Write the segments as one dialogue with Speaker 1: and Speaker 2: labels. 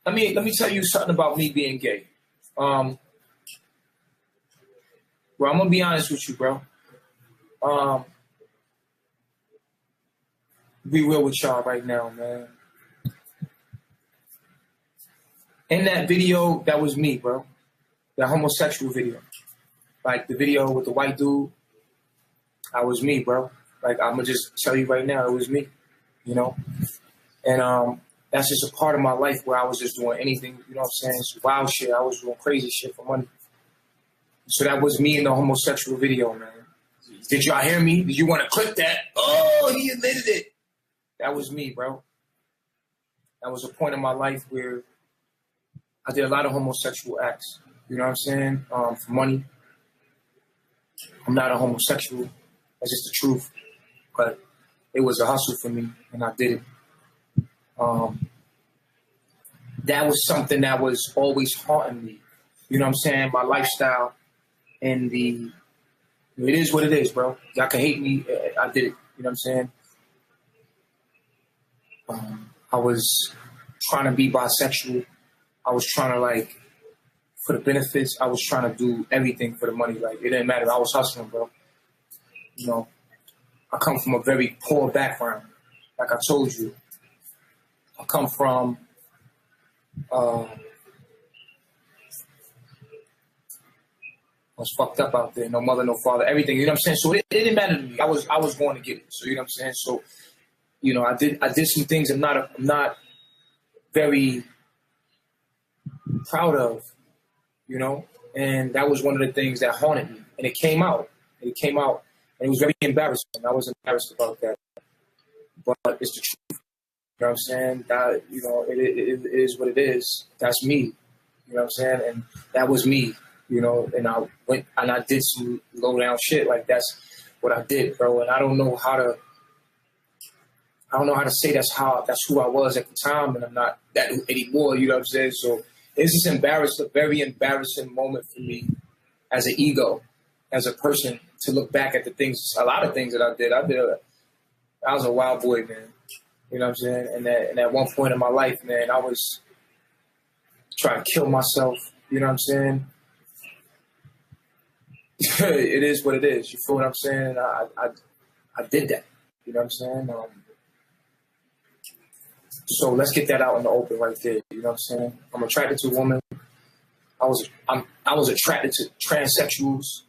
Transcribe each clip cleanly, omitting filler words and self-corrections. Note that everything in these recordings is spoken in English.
Speaker 1: let me tell you something about me being gay. Bro, I'm gonna be honest with you, bro. Be real with y'all right now, man. In that video, that was me, bro. That homosexual video. Like the video with the white dude, that was me, bro. Like, I'm gonna just tell you right now, it was me, you know? And that's just a part of my life where I was just doing anything, you know what I'm saying? It's wild shit. I was doing crazy shit for money. So that was me in the homosexual video, man. Did y'all hear me? Did you want to clip that? Oh, he admitted it. That was me, bro. That was a point in my life where I did a lot of homosexual acts. You know what I'm saying? For money. I'm not a homosexual. That's just the truth. But it was a hustle for me, and I did it. That was something that was always haunting me. You know what I'm saying? My lifestyle and it is what it is, bro. Y'all can hate me. I did it. You know what I'm saying? I was trying to be bisexual. I was trying to, like, for the benefits, I was trying to do everything for the money. Like, it didn't matter. I was hustling, bro. You know, I come from a very poor background. Like I told you, I come from I was fucked up out there. No mother, no father, everything. You know what I'm saying? So it didn't matter to me. I was going to get it. So you know what I'm saying? So, you know, I did some things I'm not very proud of, you know, and that was one of the things that haunted me. And it came out. And it was very embarrassing. I was embarrassed about that. But it's the truth. You know what I'm saying? That, you know, it is what it is. That's me. You know what I'm saying? And that was me, you know, and I went and I did some low down shit. Like, that's what I did, bro. And I don't know how to say that's who I was at the time, and I'm not that anymore, you know what I'm saying? So it's just a very embarrassing moment for me as an ego, as a person, to look back at a lot of things that I did. I was a wild boy, man. You know what I'm saying? And at one point in my life, man, I was trying to kill myself. You know what I'm saying? It is what it is. You feel what I'm saying? I did that. You know what I'm saying? So let's get that out in the open right there. You know what I'm saying? I'm attracted to women. I was attracted to transsexuals.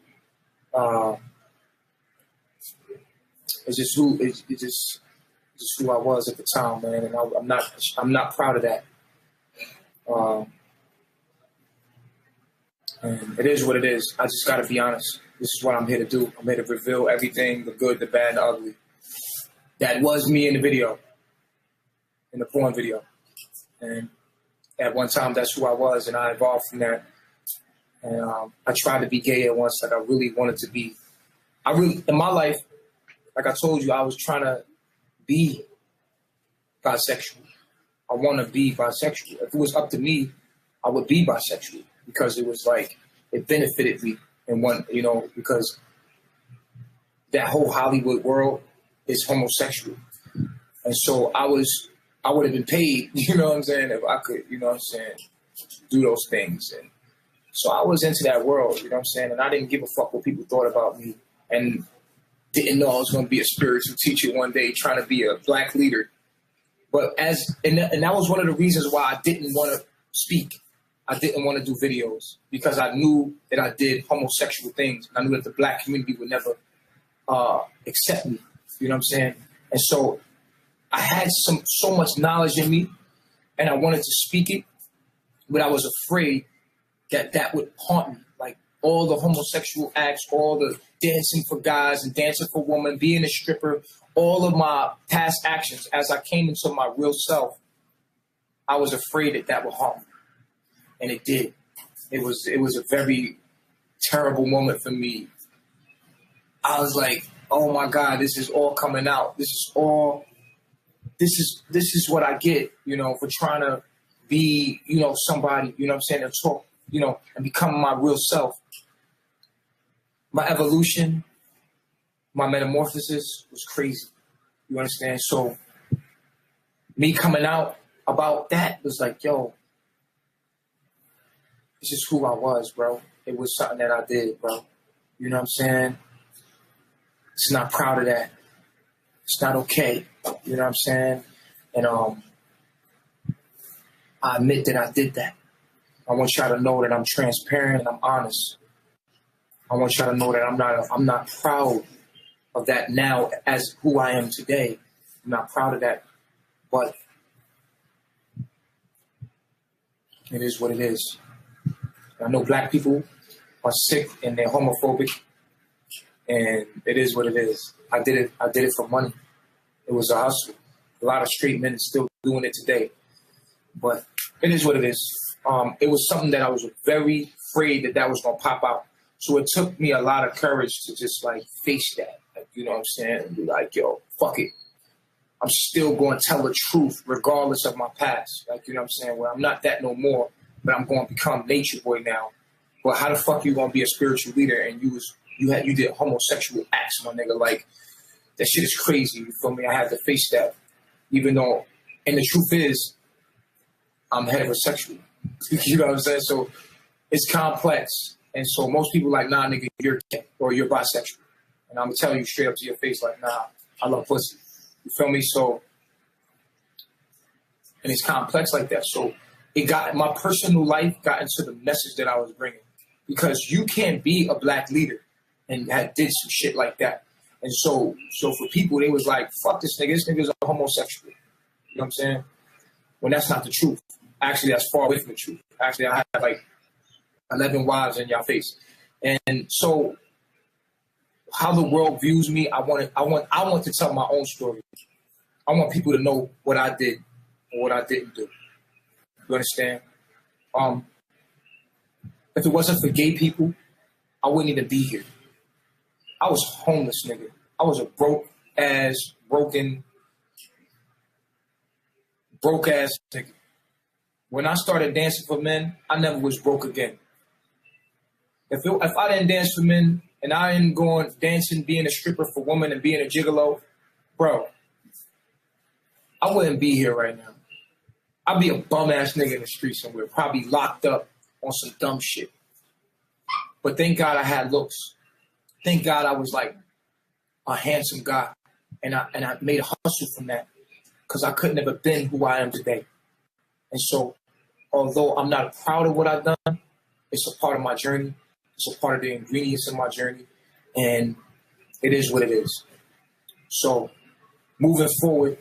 Speaker 1: It's just who I was at the time, man, and I'm not proud of that. And it is what it is. I just gotta be honest. This is what I'm here to do. I'm here to reveal everything, the good, the bad, and the ugly. That was me in the video, in the porn video. And at one time, that's who I was, and I evolved from that. And I tried to be gay at once, like I really wanted to be. In my life, like I told you, I was trying to be bisexual. I want to be bisexual. If it was up to me, I would be bisexual, because it was like, it benefited me in one, you know, because that whole Hollywood world is homosexual. And so I would have been paid, you know what I'm saying, if I could, you know what I'm saying, do those things. And so I was into that world, you know what I'm saying, and I didn't give a fuck what people thought about me, and didn't know I was going to be a spiritual teacher one day, trying to be a black leader. But and that was one of the reasons why I didn't want to speak. I didn't want to do videos, because I knew that I did homosexual things. I knew that the black community would never accept me. You know what I'm saying? And so I had so much knowledge in me, and I wanted to speak it, but I was afraid that would haunt me. Like, all the homosexual acts, all the dancing for guys and dancing for women, being a stripper, all of my past actions, as I came into my real self, I was afraid that would haunt me. And it did. It was a very terrible moment for me. I was like, oh my God, this is all coming out. This is what I get, you know, for trying to be, you know, somebody, you know what I'm saying, and talk, you know, and become my real self. My evolution, my metamorphosis was crazy. You understand? So me coming out about that was like, yo, It's just who I was, bro. It was something that I did, bro. You know what I'm saying? It's not proud of that. It's not okay. You know what I'm saying? And I admit that I did that. I want y'all to know that I'm transparent and I'm honest. I want y'all to know that I'm not proud of that now as who I am today. I'm not proud of that. But it is what it is. I know black people are sick and they're homophobic, and it is what it is. I did it for money. It was a hustle. A lot of straight men still doing it today. But it is what it is. It was something that I was very afraid that was going to pop out. So it took me a lot of courage to just like face that. Like, you know what I'm saying? And be like, yo, fuck it. I'm still going to tell the truth regardless of my past. Like, you know what I'm saying? Well, I'm not that no more, but I'm going to become Nature Boy now. But how the fuck you going to be a spiritual leader and you did homosexual acts, my nigga? Like, that shit is crazy. You feel me? I had to face that. Even though, and the truth is, I'm heterosexual. You know what I'm saying? So it's complex. And so most people like, nah, nigga, you're gay or you're bisexual. And I'm going to tell you straight up to your face, like, nah, I love pussy. You feel me? So, and it's complex like that. So my personal life got into the message that I was bringing. Because you can't be a black leader and did some shit like that. And so for people, they was like, fuck this nigga's a homosexual. You know what I'm saying? When that's not the truth. Actually, that's far away from the truth. Actually, I have like 11 wives in y'all face. And so how the world views me, I want to tell my own story. I want people to know what I did or what I didn't do. You understand? If it wasn't for gay people, I wouldn't even be here. I was homeless, nigga. I was a broke ass nigga. When I started dancing for men, I never was broke again. If I didn't dance for men and I didn't go on dancing, being a stripper for women and being a gigolo, bro, I wouldn't be here right now. I'd be a bum-ass nigga in the street somewhere, probably locked up on some dumb shit. But thank God I had looks. Thank God I was like a handsome guy. And I made a hustle from that because I couldn't have been who I am today. And so, although I'm not proud of what I've done, it's a part of my journey. It's a part of the ingredients in my journey. And it is what it is. So, moving forward,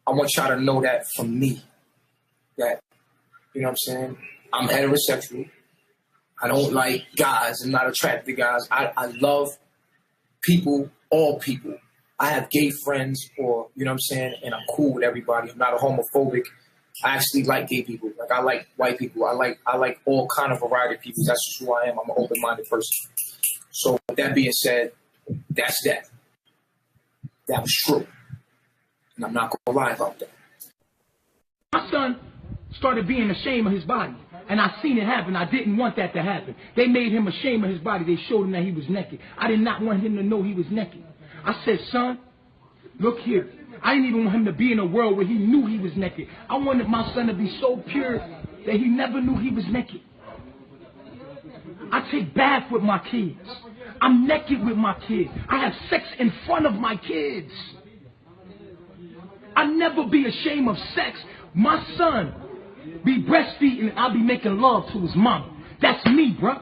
Speaker 1: I want y'all to know that from me. That, you know what I'm saying? I'm heterosexual. I don't like guys. I'm not attracted to guys. I love people, all people. I have gay friends or, you know what I'm saying? And I'm cool with everybody. I'm not a homophobic. I actually like gay people. Like, I like white people. I like all kind of variety of people. That's just who I am. I'm an open-minded person. So with that being said, that's that. That was true. And I'm not going to lie about that.
Speaker 2: My son started being ashamed of his body. And I seen it happen. I didn't want that to happen. They made him ashamed of his body. They showed him that he was naked. I did not want him to know he was naked. I said, son, look here. I didn't even want him to be in a world where he knew he was naked. I wanted my son to be so pure that he never knew he was naked. I take baths with my kids. I'm naked with my kids. I have sex in front of my kids. I never be ashamed of sex. My son be breastfeeding and I'll be making love to his mom. That's me, bro.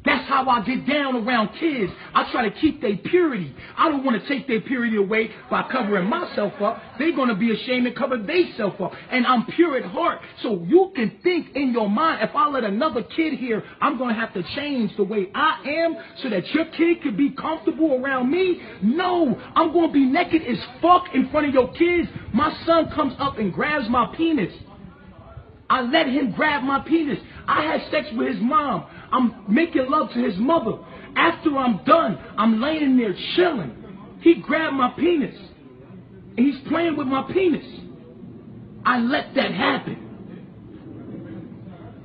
Speaker 2: That's how I get down around kids. I try to keep their purity. I don't want to take their purity away by covering myself up. They're going to be ashamed to cover themselves up. And I'm pure at heart. So you can think in your mind, if I let another kid here, I'm going to have to change the way I am so that your kid could be comfortable around me. No, I'm going to be naked as fuck in front of your kids. My son comes up and grabs my penis. I let him grab my penis. I had sex with his mom. I'm making love to his mother. After I'm done, I'm laying there chilling. He grabbed my penis. And he's playing with my penis. I let that happen.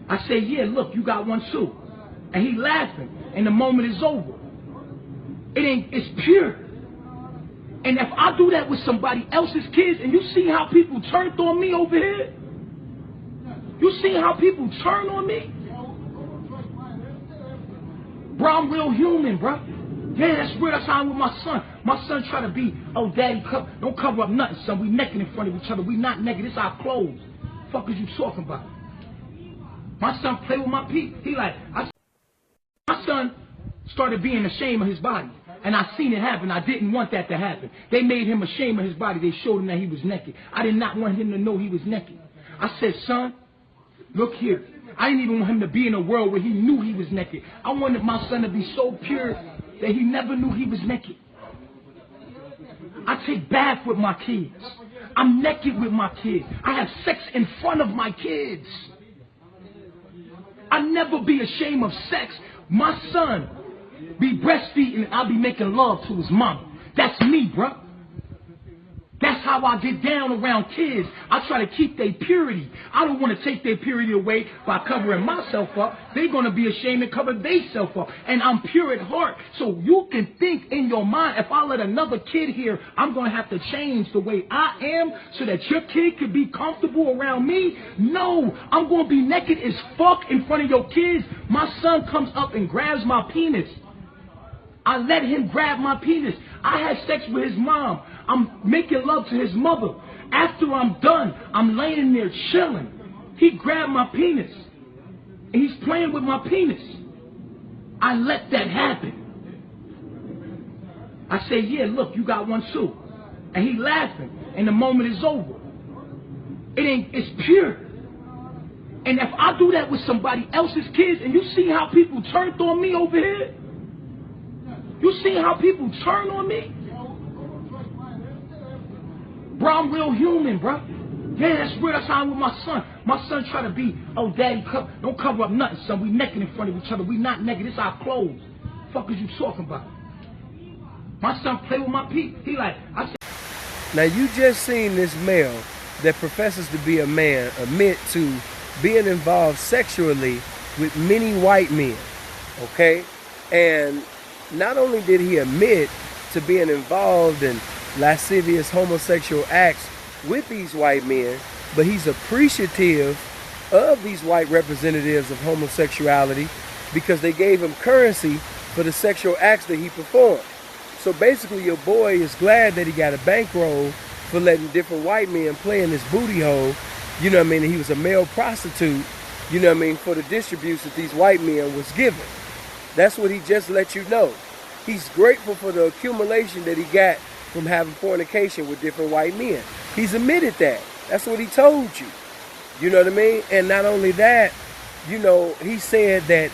Speaker 2: I say, yeah, look, you got one too. And he laughing. And the moment is over. It's pure. And if I do that with somebody else's kids, and you see how people turned on me over here, You see how people turn on me? Bro, I'm real human, bro. Yeah, that's real. That's how I'm with my son. My son try to be, oh, daddy, don't cover up nothing, son. We naked in front of each other. We not naked. This our clothes. Fuck is you talking about? My son play with my peep. He like, my son started being ashamed of his body. And I seen it happen. I didn't want that to happen. They made him ashamed of his body. They showed him that he was naked. I did not want him to know he was naked. I said, son, look here. I didn't even want him to be in a world where he knew he was naked. I wanted my son to be so pure that he never knew he was naked. I take bath with my kids. I'm naked with my kids. I have sex in front of my kids. I never be ashamed of sex. My son be breastfeeding and I'll be making love to his mom. That's me, bro. That's how I get down around kids. I try to keep their purity. I don't want to take their purity away by covering myself up. They're going to be ashamed to cover themselves up. And I'm pure at heart. So you can think in your mind, if I let another kid here, I'm going to have to change the way I am so that your kid could be comfortable around me. No, I'm going to be naked as fuck in front of your kids. My son comes up and grabs my penis. I let him grab my penis. I had sex with his mom. I'm making love to his mother. After I'm done, I'm laying there chilling. He grabbed my penis. And he's playing with my penis. I let that happen. I say, yeah, look, you got one too. And he laughing. And the moment is over. It's pure. And if I do that with somebody else's kids, and you see how people turned on me over here? You see how people turn on me? Bro, I'm real human, bro. Yeah, that's real. That's how I'm with my son. My son try to be, oh, daddy, don't cover up nothing, son. We naked in front of each other. We not naked. This our clothes. Fuck is you talking about? My son play with my peep. He like, I said.
Speaker 3: Now, you just seen this male that professes to be a man admit to being involved sexually with many white men, okay? And not only did he admit to being involved in lascivious homosexual acts with these white men, but he's appreciative of these white representatives of homosexuality because they gave him currency for the sexual acts that he performed. So basically your boy is glad that he got a bankroll for letting different white men play in his booty hole, you know what I mean? He was a male prostitute, you know what I mean, for the distributes that these white men was given. That's what he just let you know. He's grateful for the accumulation that he got from having fornication with different white men. He's admitted that. That's what he told you. You know what I mean? And not only that, you know, he said that,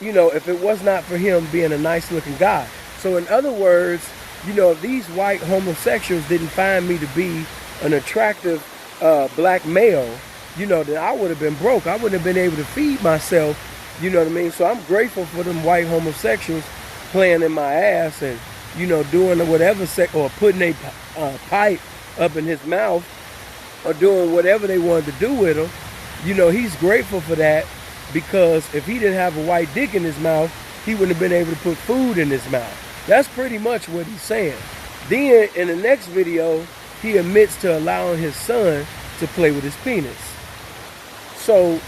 Speaker 3: you know, if it was not for him being a nice looking guy. So in other words, you know, if these white homosexuals didn't find me to be an attractive black male, you know, then I would have been broke. I wouldn't have been able to feed myself. You know what I mean? So I'm grateful for them white homosexuals playing in my ass and, you know, doing whatever or putting a pipe up in his mouth or doing whatever they wanted to do with him. You know, he's grateful for that because if he didn't have a white dick in his mouth, he wouldn't have been able to put food in his mouth. That's pretty much what he's saying. Then in the next video, he admits to allowing his son to play with his penis. So,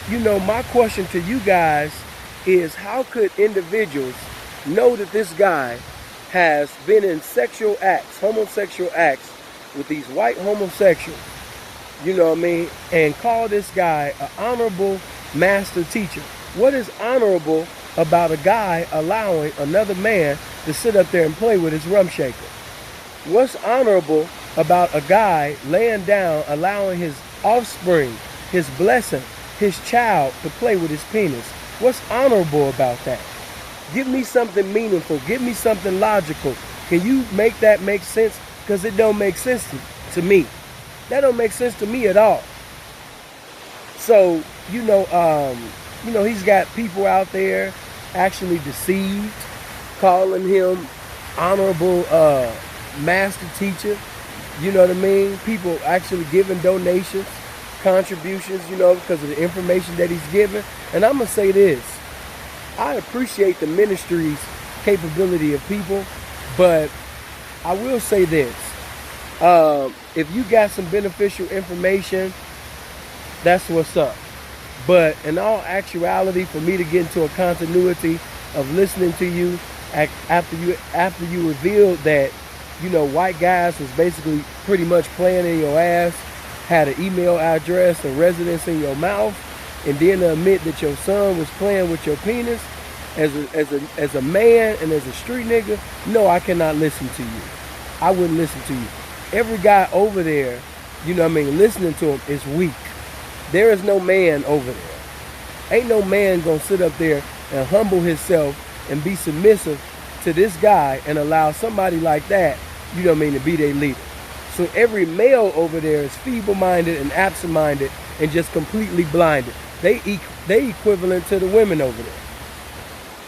Speaker 3: you know, my question to you guys is, how could individuals know that this guy has been in sexual acts, homosexual acts with these white homosexuals, you know what I mean, and call this guy an honorable master teacher? What is honorable about a guy allowing another man to sit up there and play with his rum shaker? What's honorable about a guy laying down, allowing his offspring, his blessing, his child to play with his penis? What's honorable about that? Give me something meaningful. Give me something logical. Can you make that make sense? Because it don't make sense to me. That don't make sense to me at all. So, you know, he's got people out there actually deceived, calling him honorable master teacher. You know what I mean? People actually giving donations, contributions, you know, because of the information that he's given. And I'm going to say this. I appreciate the ministry's capability of people, but I will say this. If you got some beneficial information, that's what's up. But in all actuality, for me to get into a continuity of listening to you after you revealed that, you know, white guys was basically pretty much playing in your ass, had an email address and residence in your mouth, and then to admit that your son was playing with your penis as a man and as a street nigga, no, I cannot listen to you. I wouldn't listen to you. Every guy over there, you know what I mean, listening to him is weak. There is no man over there. Ain't no man gonna sit up there and humble himself and be submissive to this guy and allow somebody like that, you know what I mean, to be their leader. So every male over there is feeble-minded and absent-minded and just completely blinded. They equivalent to the women over there.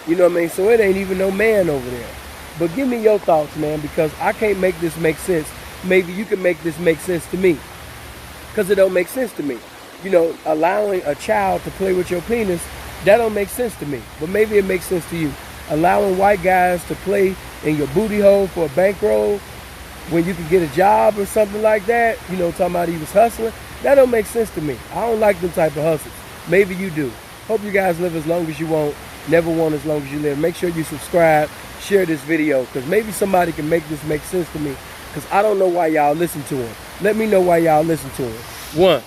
Speaker 3: You know what I mean? So it ain't even no man over there. But give me your thoughts, man, because I can't make this make sense. Maybe you can make this make sense to me, because it don't make sense to me. You know, allowing a child to play with your penis, that don't make sense to me. But maybe it makes sense to you. Allowing white guys to play in your booty hole for a bankroll when you can get a job or something like that, you know, talking about he was hustling, that don't make sense to me. I don't like them type of hustles. Maybe you do. Hope you guys live as long as you want, never want as long as you live. Make sure you subscribe, share this video, because maybe somebody can make this make sense to me, because I don't know why y'all listen to him. Let me know why y'all listen to him. 1.